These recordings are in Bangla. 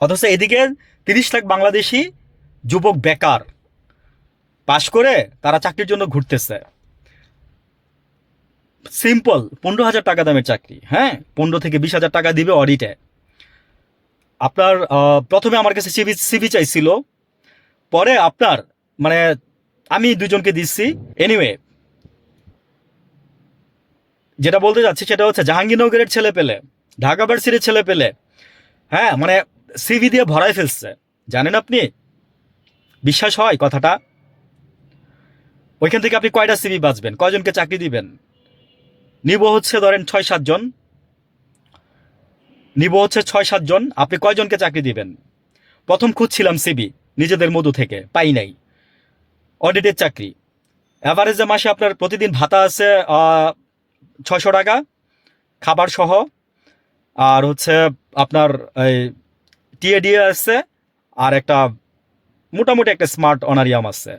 অথচ এদিকে 30 লাখ বাংলাদেশি যুবক বেকার, পাশ করে তারা চাকরির জন্য ঘুরতেছে। সিম্পল 15,000 টাকা দামের চাকরি, হ্যাঁ, 15 থেকে 20 হাজার টাকা দিবে অডিটে। আপনার প্রথমে আমার কাছে সিভি চাইছিল, পরে আপনার মানে আমি দুজনকে দিচ্ছি। এনিওয়ে, যেটা বলতে যাচ্ছি সেটা হচ্ছে জাহাঙ্গীরনগরের ছেলে পেলে, ঢাকা ভার্সিটির ছেলে পেলে, হ্যাঁ, মানে সিভি দিয়ে ভরাই ফেলছে। জানেন আপনি, বিশ্বাস হয় কথাটা? ওইখান থেকে আপনি কয়টা সিভি বাঁচবেন, কয়জনকে চাকরি দিবেন? নিব হচ্ছে ধরেন 6-7 জন, নিব হচ্ছে 6-7 জন, আপনি কয়জনকে চাকরি দিবেন? প্রথম খুঁজছিলাম সিবি নিজেদের মধু থেকে, পাই নাই। অডিটের চাকরি, অ্যাভারেজে মাসে আপনার প্রতিদিন ভাতা আছে 600 টাকা খাবার সহ, আর হচ্ছে আপনার এই টিএডিএ আছে, আর একটা মোটামুটি একটা স্মার্ট অনারিয়াম আছে।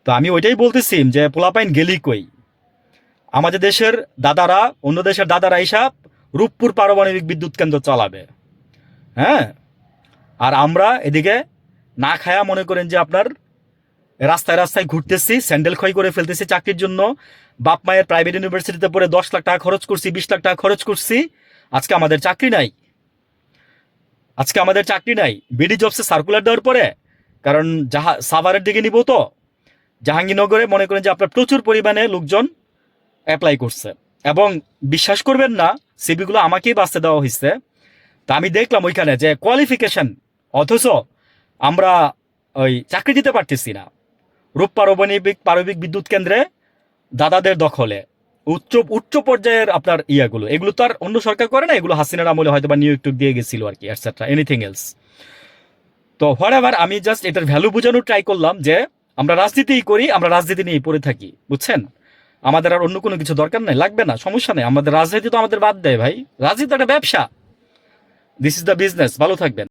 তো আমি ওইটাই বলতেছি যে পোলাপাইন গেলি কই? আমাদের দেশের দাদারা, অন্য দেশের দাদারা হিসাব রূপপুর পারমাণবিক বিদ্যুৎ কেন্দ্র চালাবে, হ্যাঁ, আর আমরা এদিকে না খায়া মনে করেন যে আপনার রাস্তায় রাস্তায় ঘুরতেছি, স্যান্ডেল ক্ষয় করে ফেলতেছি চাকরির জন্য। বাপ মায়ের প্রাইভেট ইউনিভার্সিটিতে পড়ে 10 লাখ টাকা খরচ করছি, 20 লাখ টাকা খরচ করছি, আজকে আমাদের চাকরি নাই। আজকে আমাদের চাকরি নাই বিডি জবসে সার্কুলার দেওয়ার পরে, কারণ সাভারের দিকে নিব তো, জাহাঙ্গীরনগরে মনে করেন যে আপনার প্রচুর পরিমাণে লোকজন অ্যাপ্লাই করছে, এবং বিশ্বাস করবেন না, সিভিগুলো আমাকেই বাঁচতে দেওয়া হয়েছে। তা আমি দেখলাম ওইখানে যে কোয়ালিফিকেশন, অথচ আমরা ওই চাকরি দিতে পারতেছি না। রূপ পারমাণবিক বিদ্যুৎ কেন্দ্রে দাদাদের দখলে, উচ্চ উচ্চ পর্যায়ের আপনার ইয়াগুলো, এগুলো তো আর অন্য সরকার করে না, এগুলো হাসিনার আমলে হয়তো বা নিয়োগ দিয়ে গেছিল আর কি, এটসেট্রা এনিথিং এলস। তো হোয়াটএভার, আমি জাস্ট এটার ভ্যালু বোঝানোর ট্রাই করলাম যে আমরা রাজনীতিই করি, আমরা রাজনীতি নিয়ে পড়ে থাকি, বুঝছেন? আমাদের আর অন্য কোনো কিছু দরকার নেই, লাগবে না, সমস্যা নেই, আমাদের রাজনীতি তো আমাদের বাদ দেয় ভাই, রাজনীতি একটা ব্যবসা, দিস ইজ দ্য বিজনেস। ভালো থাকবেন।